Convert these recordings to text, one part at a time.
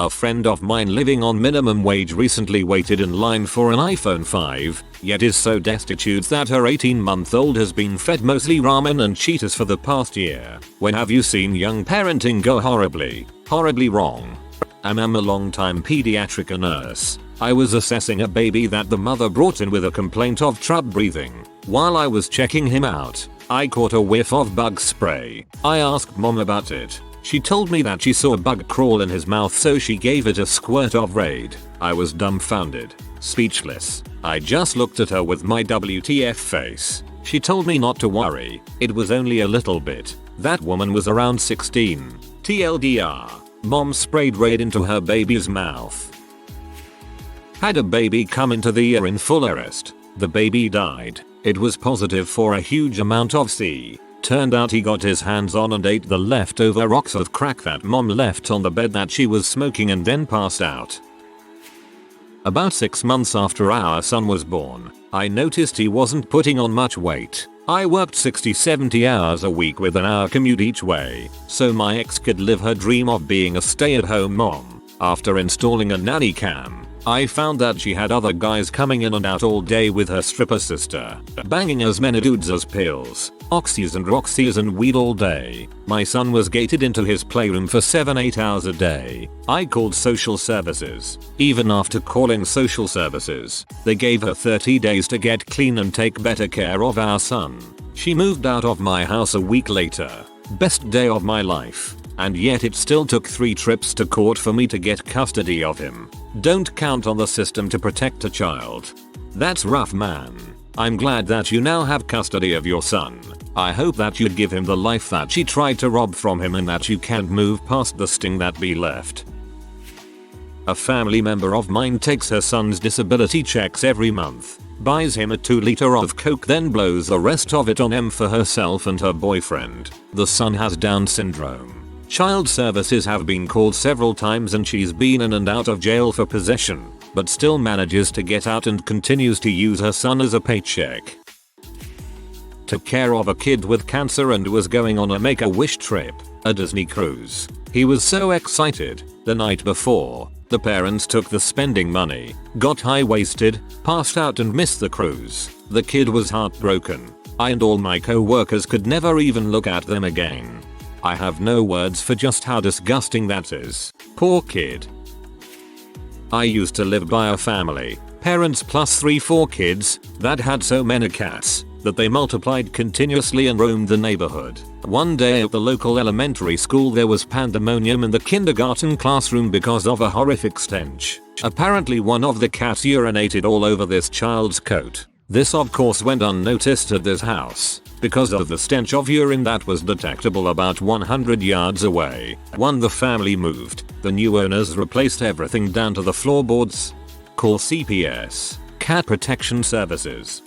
A friend of mine living on minimum wage recently waited in line for an iPhone 5, yet is so destitute that her 18-month-old has been fed mostly ramen and Cheetos for the past year. When have you seen young parenting go horribly wrong? I'm a long-time pediatric nurse. I was assessing a baby that the mother brought in with a complaint of trouble breathing. While I was checking him out, I caught a whiff of bug spray. I asked mom about it. She told me that she saw a bug crawl in his mouth, so she gave it a squirt of Raid. I was dumbfounded, speechless. I just looked at her with my WTF face. She told me not to worry, it was only a little bit. That woman was around 16. TLDR. Mom sprayed Raid into her baby's mouth. Had a baby come into the ER in full arrest. The baby died. It was positive for a huge amount of C. Turned out he got his hands on and ate the leftover rocks of crack that mom left on the bed that she was smoking and then passed out. About 6 months after our son was born, I noticed he wasn't putting on much weight. I worked 60-70 hours a week with an hour commute each way, so my ex could live her dream of being a stay-at-home mom. After installing a nanny cam, I found that she had other guys coming in and out all day with her stripper sister, banging as many dudes as pills, oxys and roxys and weed all day. My son was gated into his playroom for 7-8 hours a day. I called social services. Even after calling social services, they gave her 30 days to get clean and take better care of our son. She moved out of my house a week later. Best day of my life. And yet it still took 3 trips to court for me to get custody of him. Don't count on the system to protect a child. That's rough, man. I'm glad that you now have custody of your son. I hope that you give him the life that she tried to rob from him and that you can't move past the sting that be left. A family member of mine takes her son's disability checks every month, buys him a 2-liter of Coke, then blows the rest of it on him for herself and her boyfriend. The son has Down syndrome. Child services have been called several times and she's been in and out of jail for possession, but still manages to get out and continues to use her son as a paycheck. Took care of a kid with cancer and was going on a Make-A-Wish trip, a Disney cruise. He was so excited. The night before, the parents took the spending money, got high-waisted, passed out and missed the cruise. The kid was heartbroken. I and all my co-workers could never even look at them again. I have no words for just how disgusting that is. Poor kid. I used to live by a family, parents plus 3-4 kids, that had so many cats that they multiplied continuously and roamed the neighborhood. One day at the local elementary school there was pandemonium in the kindergarten classroom because of a horrific stench. Apparently one of the cats urinated all over this child's coat. This of course went unnoticed at this house, because of the stench of urine that was detectable about 100 yards away. When the family moved, the new owners replaced everything down to the floorboards. Call CPS, Cat Protection Services.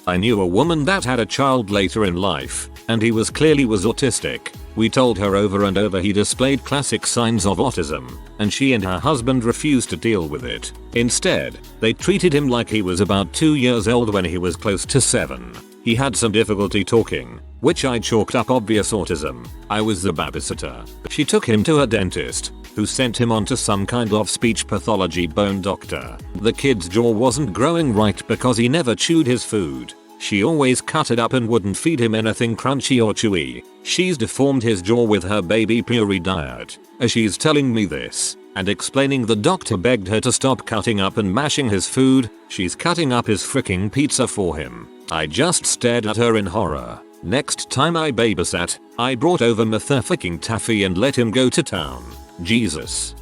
I knew a woman that had a child later in life, and he was autistic. We told her over and over he displayed classic signs of autism, and she and her husband refused to deal with it. Instead, they treated him like he was about 2 years old when he was close to 7. He had some difficulty talking, which I chalked up obvious autism. I was the babysitter. She took him to a dentist, who sent him on to some kind of speech pathology bone doctor. The kid's jaw wasn't growing right because he never chewed his food. She always cut it up and wouldn't feed him anything crunchy or chewy. She's deformed his jaw with her baby puree diet. As she's telling me this, and explaining the doctor begged her to stop cutting up and mashing his food, she's cutting up his freaking pizza for him. I just stared at her in horror. Next time I babysat, I brought over motherfucking taffy and let him go to town. Jesus.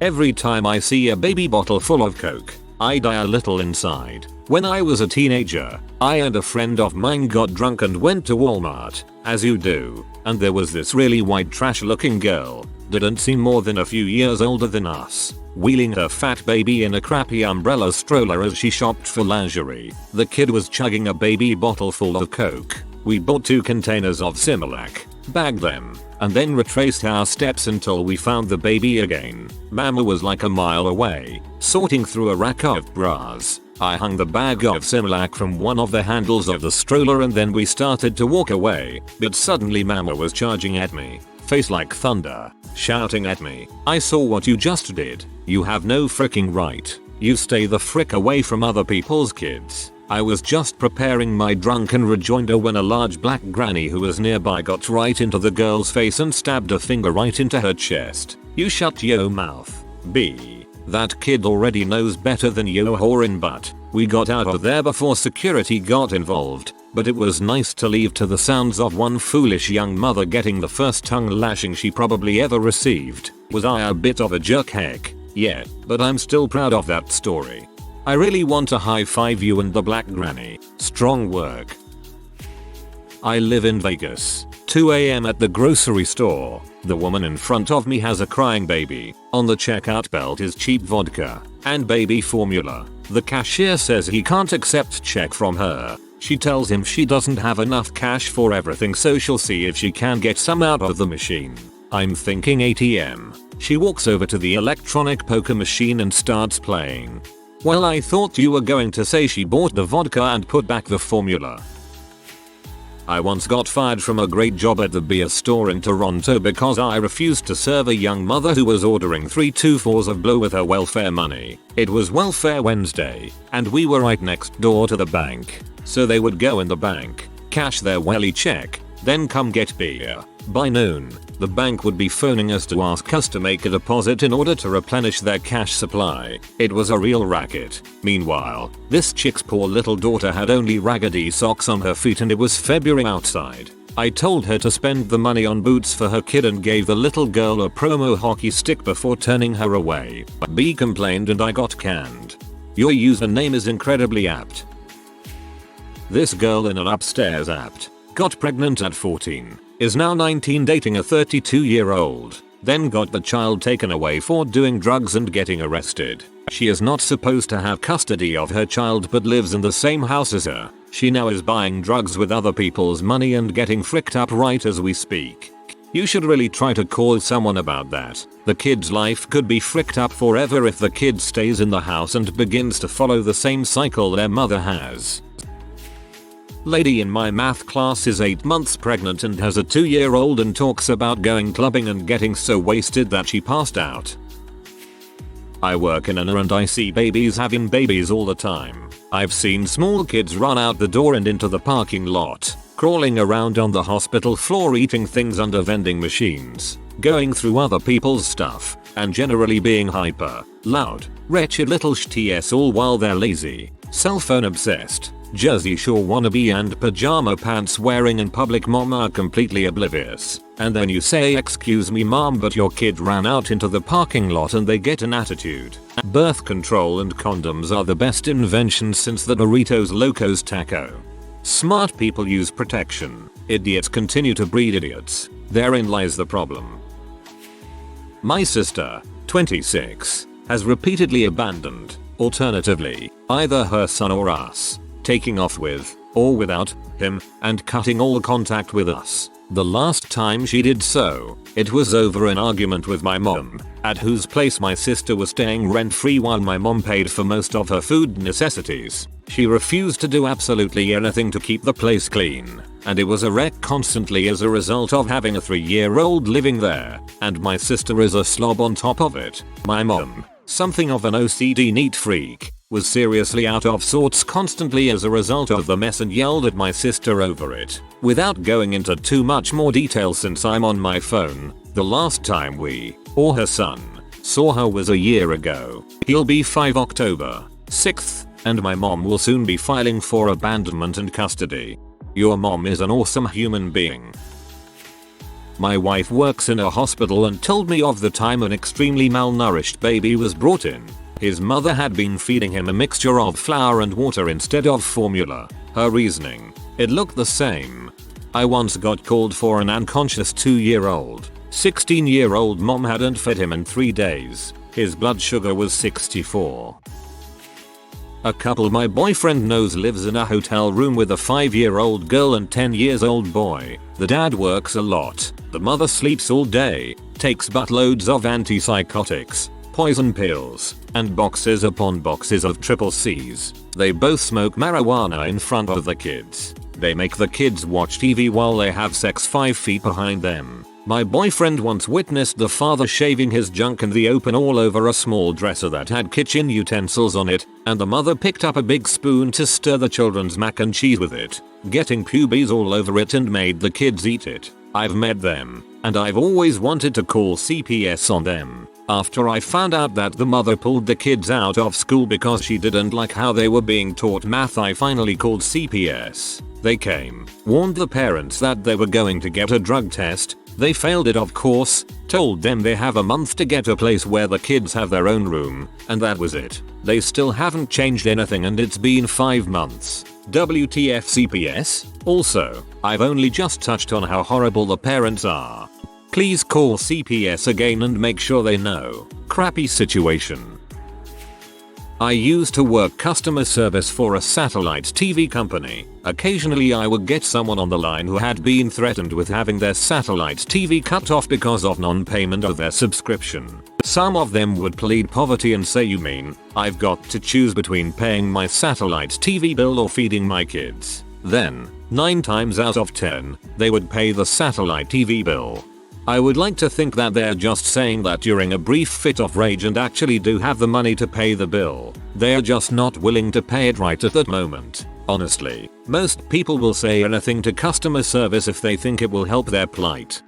Every time I see a baby bottle full of Coke, I die a little inside. When I was a teenager, I and a friend of mine got drunk and went to Walmart, as you do, and there was this really white trash looking girl, didn't seem more than a few years older than us, wheeling her fat baby in a crappy umbrella stroller as she shopped for lingerie. The kid was chugging a baby bottle full of Coke. We bought 2 containers of Similac, bagged them, and then retraced our steps until we found the baby again. Mama was like a mile away, sorting through a rack of bras. I hung the bag of Similac from one of the handles of the stroller and then we started to walk away, but suddenly Mama was charging at me. face like thunder, shouting at me, "I saw what you just did. You have no freaking right. You stay the frick away from other people's kids." I was just preparing my drunken rejoinder when a large black granny who was nearby got right into the girl's face and stabbed a finger right into her chest. "You shut yo mouth, B. That kid already knows better than yo whoring butt." We got out of there before security got involved, but it was nice to leave to the sounds of one foolish young mother getting the first tongue lashing she probably ever received. Was I a bit of a jerk? Heck yeah, but I'm still proud of that story. I really want to high five you and the black granny. Strong work. I live in Vegas. 2 AM at the grocery store. The woman in front of me has a crying baby. On the checkout belt is cheap vodka and baby formula. The cashier says he can't accept check from her. She tells him she doesn't have enough cash for everything, so she'll see if she can get some out of the machine. I'm thinking ATM. She walks over to the electronic poker machine and starts playing. "Well, I thought you were going to say she bought the vodka and put back the formula." I once got fired from a great job at the beer store in Toronto because I refused to serve a young mother who was ordering 3 2-4s of blow with her welfare money. It was Welfare Wednesday, and we were right next door to the bank. So they would go in the bank, cash their welly check, then come get beer. By noon, the bank would be phoning us to ask us to make a deposit in order to replenish their cash supply. It was a real racket. Meanwhile, this chick's poor little daughter had only raggedy socks on her feet and it was February outside. I told her to spend the money on boots for her kid and gave the little girl a promo hockey stick before turning her away. B complained and I got canned. Your username is incredibly apt. This girl in an upstairs apt got pregnant at 14. Is now 19 dating a 32-year-old, then got the child taken away for doing drugs and getting arrested. She is not supposed to have custody of her child but lives in the same house as her. She now is buying drugs with other people's money and getting fricked up right as we speak. You should really try to call someone about that. The kid's life could be fricked up forever if the kid stays in the house and begins to follow the same cycle their mother has. Lady in my math class is 8 months pregnant and has a 2-year-old and talks about going clubbing and getting so wasted that she passed out. I work in an and I see babies having babies all the time. I've seen small kids run out the door and into the parking lot, crawling around on the hospital floor eating things under vending machines, going through other people's stuff, and generally being hyper, loud, wretched little shits all while they're lazy, cell phone obsessed, Jersey Shore wannabe and pajama pants wearing in public. Mom are completely oblivious. And then you say, "Excuse me mom, but your kid ran out into the parking lot," and they get an attitude. Birth control and condoms are the best inventions since the Doritos Locos Taco. Smart people use protection. Idiots continue to breed idiots. Therein lies the problem. My sister, 26, has repeatedly abandoned, alternatively, either her son or us, taking off with, or without, him, and cutting all contact with us. The last time she did so, it was over an argument with my mom, at whose place my sister was staying rent-free while my mom paid for most of her food necessities. She refused to do absolutely anything to keep the place clean, and it was a wreck constantly as a result of having a 3-year-old living there, and my sister is a slob on top of it. My mom, something of an OCD neat freak, was seriously out of sorts constantly as a result of the mess and yelled at my sister over it. Without going into too much more detail since I'm on my phone, the last time we, or her son, saw her was a year ago. He'll be 5 October 6th, and my mom will soon be filing for abandonment and custody. Your mom is an awesome human being. My wife works in a hospital and told me of the time an extremely malnourished baby was brought in. His mother had been feeding him a mixture of flour and water instead of formula. Her reasoning: it looked the same. I once got called for an unconscious 2-year-old. 16-year-old mom hadn't fed him in 3 days. His blood sugar was 64. A couple my boyfriend knows lives in a hotel room with a 5-year-old girl and 10-year-old boy. The dad works a lot. The mother sleeps all day, takes buttloads of antipsychotics, poison pills, and boxes upon boxes of triple C's. They both smoke marijuana in front of the kids. They make the kids watch TV while they have sex 5 feet behind them. My boyfriend once witnessed the father shaving his junk in the open all over a small dresser that had kitchen utensils on it, and the mother picked up a big spoon to stir the children's mac and cheese with it, getting pubes all over it and made the kids eat it. I've met them, and I've always wanted to call CPS on them. After I found out that the mother pulled the kids out of school because she didn't like how they were being taught math, I finally called CPS. They came, warned the parents that they were going to get a drug test. They failed it of course, told them they have a month to get a place where the kids have their own room, and that was it. They still haven't changed anything and it's been 5 months. WTF CPS? Also, I've only just touched on how horrible the parents are. Please call CPS again and make sure they know. Crappy situation. I used to work customer service for a satellite TV company. Occasionally I would get someone on the line who had been threatened with having their satellite TV cut off because of non-payment of their subscription. Some of them would plead poverty and say, "You mean I've got to choose between paying my satellite TV bill or feeding my kids?" Then, 9 times out of 10, they would pay the satellite TV bill. I would like to think that they're just saying that during a brief fit of rage and actually do have the money to pay the bill. They're just not willing to pay it right at that moment. Honestly, most people will say anything to customer service if they think it will help their plight.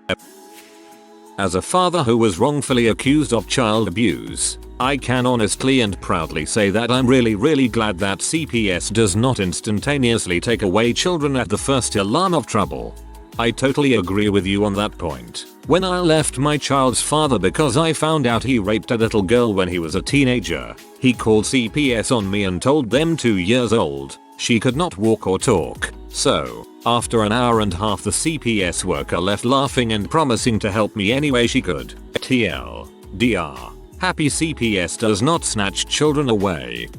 As a father who was wrongfully accused of child abuse, I can honestly and proudly say that I'm really glad that CPS does not instantaneously take away children at the first alarm of trouble. I totally agree with you on that point. When I left my child's father because I found out he raped a little girl when he was a teenager, he called CPS on me and told them 2 years old she could not walk or talk. So, after an hour and a half, the CPS worker left laughing and promising to help me any way she could. TLDR. Happy CPS does not snatch children away.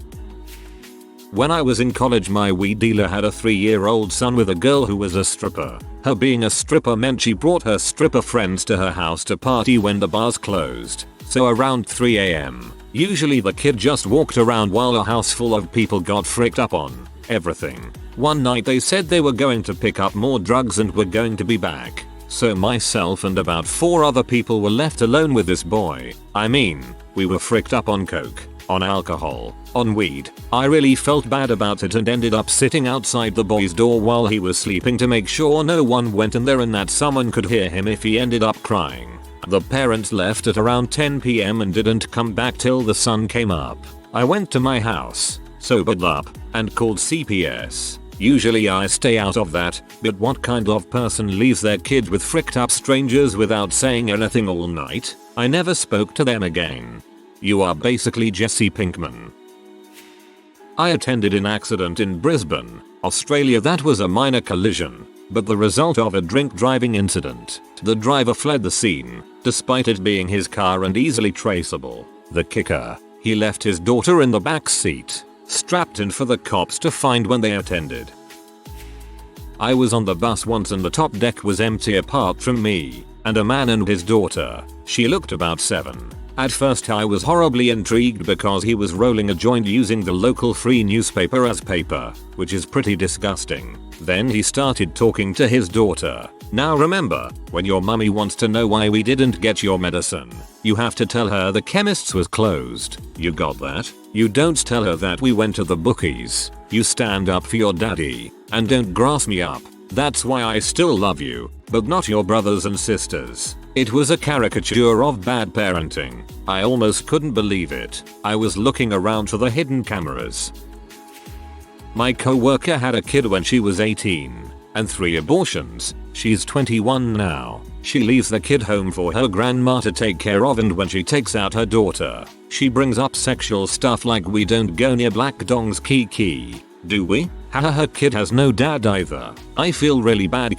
When I was in college, my weed dealer had a 3-year-old son with a girl who was a stripper. Her being a stripper meant she brought her stripper friends to her house to party when the bars closed. So around 3 AM, usually the kid just walked around while a house full of people got fricked up on everything. One night they said they were going to pick up more drugs and were going to be back. So myself and about 4 other people were left alone with this boy. I mean, we were fricked up on coke, on alcohol, on weed. I really felt bad about it and ended up sitting outside the boy's door while he was sleeping to make sure no one went in there and that someone could hear him if he ended up crying. The parents left at around 10 PM and didn't come back till the sun came up. I went to my house, sobered up, and called CPS. Usually I stay out of that, but what kind of person leaves their kid with fricked up strangers without saying anything all night? I never spoke to them again. You are basically Jesse Pinkman. I attended an accident in Brisbane, Australia that was a minor collision, but the result of a drink driving incident. The driver fled the scene, despite it being his car and easily traceable. The kicker, he left his daughter in the back seat, strapped in for the cops to find when they attended. I was on the bus once and the top deck was empty apart from me and a man and his daughter. She looked about 7. At first I was horribly intrigued because he was rolling a joint using the local free newspaper as paper, which is pretty disgusting. Then he started talking to his daughter. Now remember, when your mummy wants to know why we didn't get your medicine, you have to tell her the chemist's was closed. You got that? You don't tell her that we went to the bookies. You stand up for your daddy, and don't grass me up. That's why I still love you, but not your brothers and sisters. It was a caricature of bad parenting. I almost couldn't believe it. I was looking around for the hidden cameras. My co-worker had a kid when she was 18, and 3 abortions. She's 21 now. She leaves the kid home for her grandma to take care of, and when she takes out her daughter, she brings up sexual stuff like we don't go near black dongs kiki. Do we? Haha, her kid has no dad either. I feel really bad.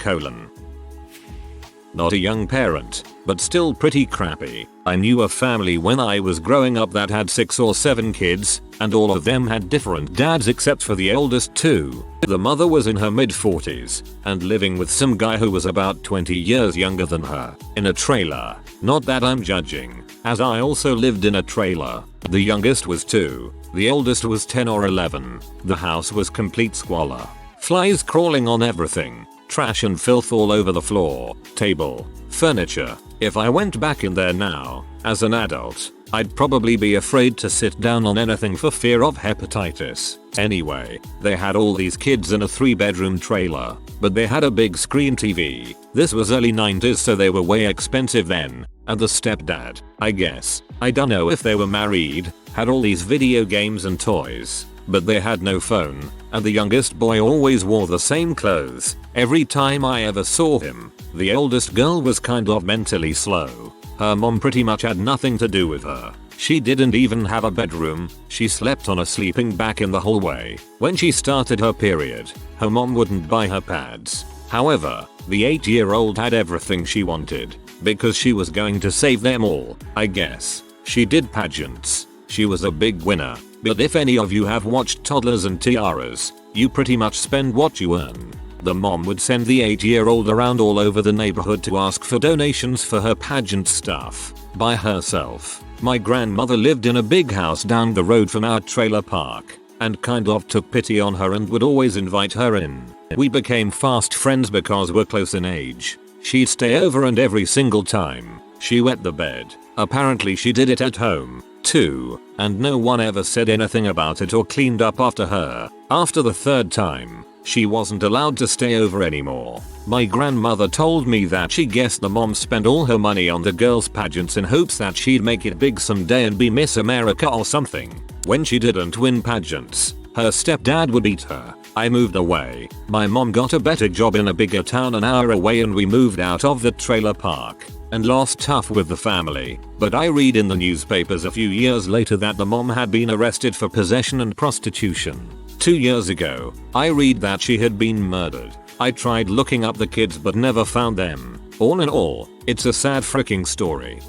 Not a young parent, but still pretty crappy. I knew a family when I was growing up that had 6 or 7 kids, and all of them had different dads except for the oldest 2. The mother was in her mid-40s, and living with some guy who was about 20 years younger than her, in a trailer. Not that I'm judging, as I also lived in a trailer. The youngest was 2, the oldest was 10 or 11. The house was complete squalor. Flies crawling on everything. Trash and filth all over the floor, table, furniture. If I went back in there now, as an adult, I'd probably be afraid to sit down on anything for fear of hepatitis. Anyway, they had all these kids in a 3-bedroom trailer, but they had a big screen TV. This was early 90s, so they were way expensive then, and the stepdad, I guess, I don't know if they were married, had all these video games and toys, but they had no phone, and the youngest boy always wore the same clothes every time I ever saw him. The oldest girl was kind of mentally slow. Her mom pretty much had nothing to do with her. She didn't even have a bedroom, she slept on a sleeping bag in the hallway. When she started her period, her mom wouldn't buy her pads. However, the 8-year-old had everything she wanted, because she was going to save them all, I guess. She did pageants. She was a big winner. But if any of you have watched Toddlers and Tiaras, you pretty much spend what you earn. The mom would send the 8-year-old around all over the neighborhood to ask for donations for her pageant stuff, by herself. My grandmother lived in a big house down the road from our trailer park, and kind of took pity on her and would always invite her in. We became fast friends because we're close in age. She'd stay over, and every single time, she wet the bed. Apparently she did it at home, too, and no one ever said anything about it or cleaned up after her. After the 3rd time, she wasn't allowed to stay over anymore. My grandmother told me that she guessed the mom spent all her money on the girls' pageants in hopes that she'd make it big someday and be Miss America or something. When she didn't win pageants, her stepdad would beat her. I moved away. My mom got a better job in a bigger town an hour away, and we moved out of the trailer park and lost touch with the family. But I read in the newspapers a few years later that the mom had been arrested for possession and prostitution. 2 years ago, I read that she had been murdered. I tried looking up the kids but never found them. All in all, it's a sad freaking story.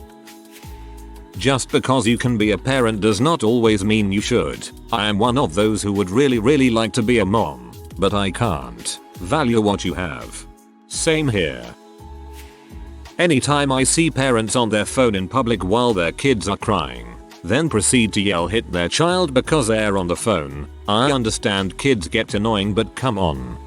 Just because you can be a parent does not always mean you should. I am one of those who would really like to be a mom, but I can't. Value what you have. Same here. Anytime I see parents on their phone in public while their kids are crying, then proceed to yell hit their child because they're on the phone, I understand kids get annoying, but come on.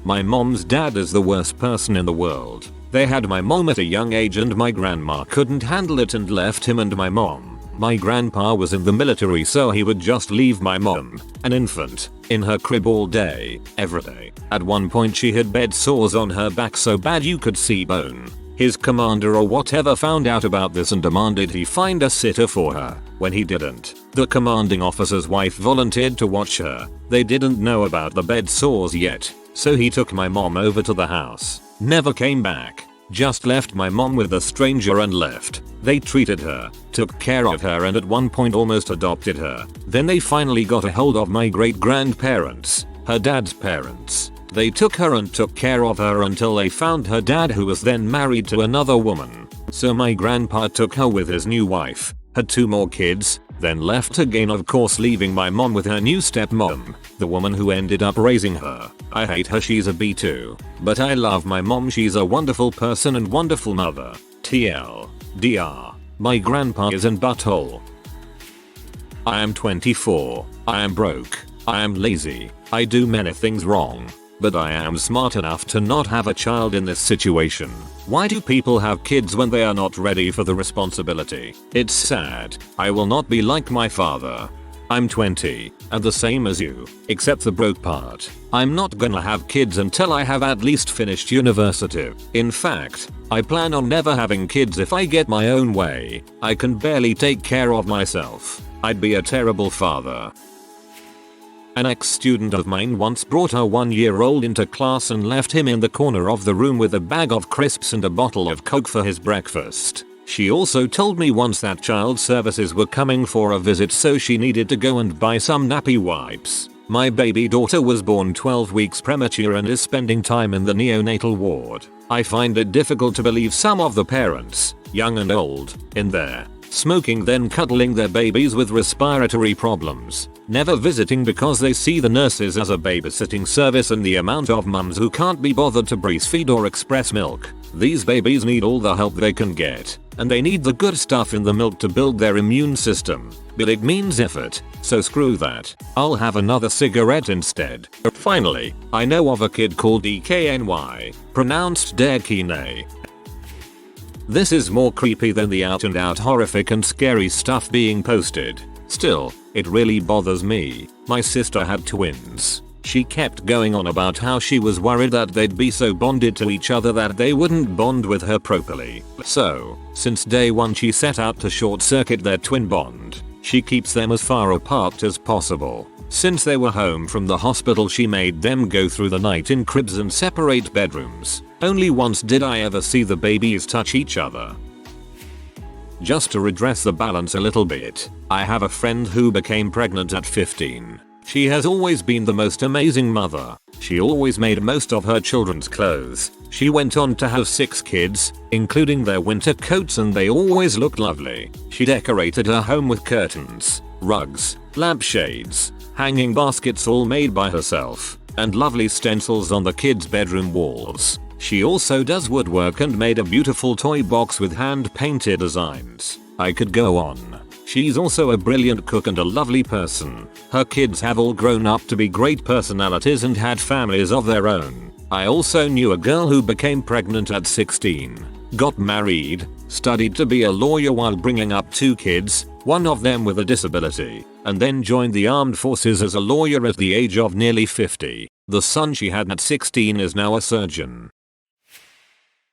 My mom's dad is the worst person in the world. They had my mom at a young age and my grandma couldn't handle it and left him and my mom. My grandpa was in the military, so he would just leave my mom, an infant, in her crib all day, every day. At one point she had bed sores on her back so bad you could see bone. His commander or whatever found out about this and demanded he find a sitter for her. When he didn't, the commanding officer's wife volunteered to watch her. They didn't know about the bed sores yet, so he took my mom over to the house. Never came back. Just left my mom with a stranger and left. They treated her, took care of her, and at one point almost adopted her. Then they finally got a hold of my great-grandparents, her dad's parents. They took her and took care of her until they found her dad, who was then married to another woman. So my grandpa took her with his new wife, had 2 more kids, then left again, of course leaving my mom with her new stepmom, the woman who ended up raising her. I hate her, she's a B2. But I love my mom, she's a wonderful person and wonderful mother. TLDR. My grandpa is in butthole. I am 24. I am broke. I am lazy. I do many things wrong. But I am smart enough to not have a child in this situation. Why do people have kids when they are not ready for the responsibility? It's sad. I will not be like my father. I'm 20, and the same as you, except the broke part. I'm not gonna have kids until I have at least finished university. In fact, I plan on never having kids if I get my own way. I can barely take care of myself. I'd be a terrible father. An ex-student of mine once brought her 1-year-old into class and left him in the corner of the room with a bag of crisps and a bottle of Coke for his breakfast. She also told me once that child services were coming for a visit, so she needed to go and buy some nappy wipes. My baby daughter was born 12 weeks premature and is spending time in the neonatal ward. I find it difficult to believe some of the parents, young and old, in there, smoking then cuddling their babies with respiratory problems, never visiting because they see the nurses as a babysitting service, and the amount of mums who can't be bothered to breastfeed or express milk. These babies need all the help they can get. and they need the good stuff in the milk to build their immune system, but it means effort, so screw that. I'll have another cigarette instead. Finally, I know of a kid called EKNY, pronounced Dekine. This is more creepy than the out and out horrific and scary stuff being posted. Still, it really bothers me. My sister had twins. She kept going on about how she was worried that they'd be so bonded to each other that they wouldn't bond with her properly. So, since day one she set out to short circuit their twin bond. She keeps them as far apart as possible. Since they were home from the hospital she made them go through the night in cribs and separate bedrooms. Only once did I ever see the babies touch each other. Just to redress the balance a little bit, I have a friend who became pregnant at 15. She has always been the most amazing mother. She always made most of her children's clothes. She went on to have 6 kids, including their winter coats, and they always looked lovely. She decorated her home with curtains, rugs, lampshades, hanging baskets all made by herself, and lovely stencils on the kids' bedroom walls. She also does woodwork and made a beautiful toy box with hand-painted designs. I could go on. She's also a brilliant cook and a lovely person. Her kids have all grown up to be great personalities and had families of their own. I also knew a girl who became pregnant at 16, got married, studied to be a lawyer while bringing up 2 kids, one of them with a disability, and then joined the armed forces as a lawyer at the age of nearly 50. The son she had at 16 is now a surgeon.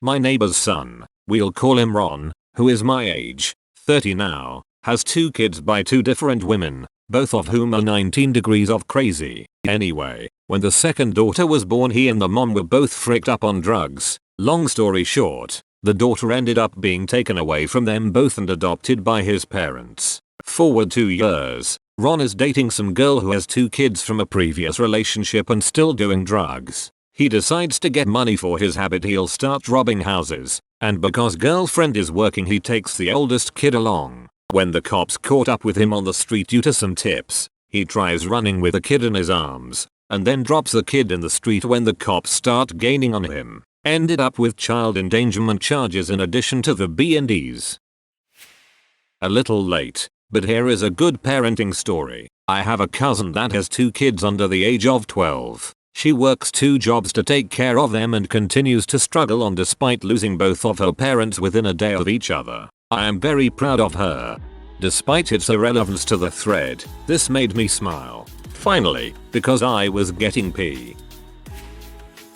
My neighbor's son, we'll call him Ron, who is my age, 30 now, has 2 kids by 2 different women, both of whom are 19 degrees of crazy. Anyway, when the second daughter was born he and the mom were both fricked up on drugs. Long story short, the daughter ended up being taken away from them both and adopted by his parents. Forward 2 years, Ron is dating some girl who has 2 kids from a previous relationship and still doing drugs. He decides to get money for his habit he'll start robbing houses, and because girlfriend is working he takes the oldest kid along. When the cops caught up with him on the street due to some tips, he tries running with the kid in his arms, and then drops the kid in the street when the cops start gaining on him. Ended up with child endangerment charges in addition to the B&Es. A little late, but here is a good parenting story. I have a cousin that has 2 kids under the age of 12. She works 2 jobs to take care of them and continues to struggle on despite losing both of her parents within a day of each other. I am very proud of her. Despite its irrelevance to the thread, this made me smile. Finally, because I was getting pee.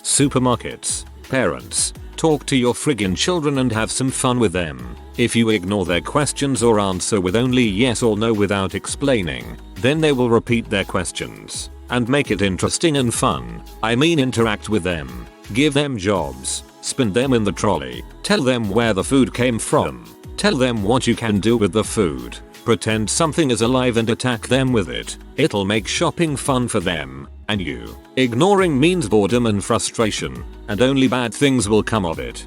Supermarkets. Parents, talk to your friggin' children and have some fun with them. If you ignore their questions or answer with only yes or no without explaining, then they will repeat their questions. And make it interesting and fun. I mean, interact with them. Give them jobs. Spin them in the trolley. Tell them where the food came from. Tell them what you can do with the food. Pretend something is alive and attack them with it. It'll make shopping fun for them and you. Ignoring means boredom and frustration, and only bad things will come of it.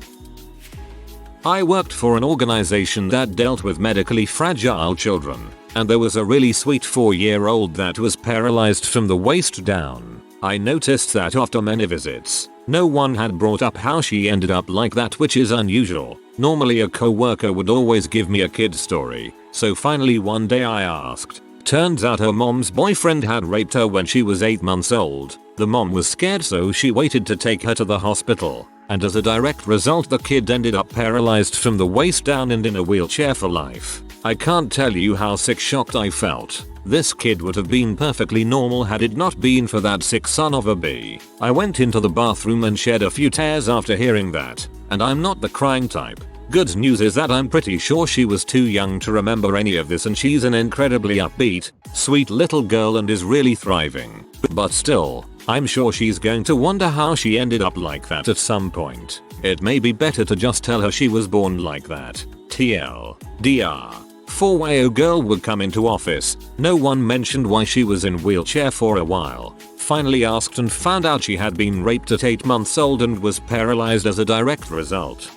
I worked for an organization that dealt with medically fragile children, and there was a really sweet 4-year-old that was paralyzed from the waist down. I noticed that after many visits, no one had brought up how she ended up like that, which is unusual. Normally a coworker would always give me a kid story, so finally one day I asked. Turns out her mom's boyfriend had raped her when she was 8 months old. The mom was scared, so she waited to take her to the hospital, and as a direct result the kid ended up paralyzed from the waist down and in a wheelchair for life. I can't tell you how sick shocked I felt. This kid would have been perfectly normal had it not been for that sick son of a b. I went into the bathroom and shed a few tears after hearing that, and I'm not the crying type. Good news is that I'm pretty sure she was too young to remember any of this, and she's an incredibly upbeat, sweet little girl and is really thriving. But still, I'm sure she's going to wonder how she ended up like that at some point. It may be better to just tell her she was born like that. TLDR. 4-year-old girl would come into office. No one mentioned why she was in wheelchair for a while. Finally asked and found out she had been raped at 8 months old and was paralyzed as a direct result.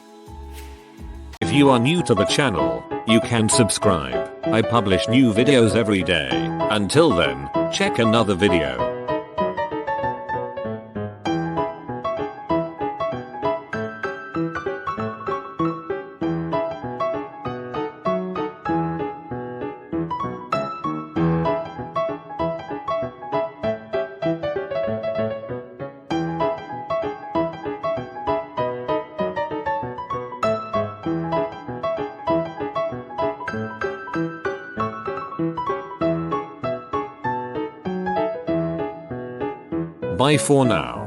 If you are new to the channel, you can subscribe. I publish new videos every day. Until then, check another video. Bye for now.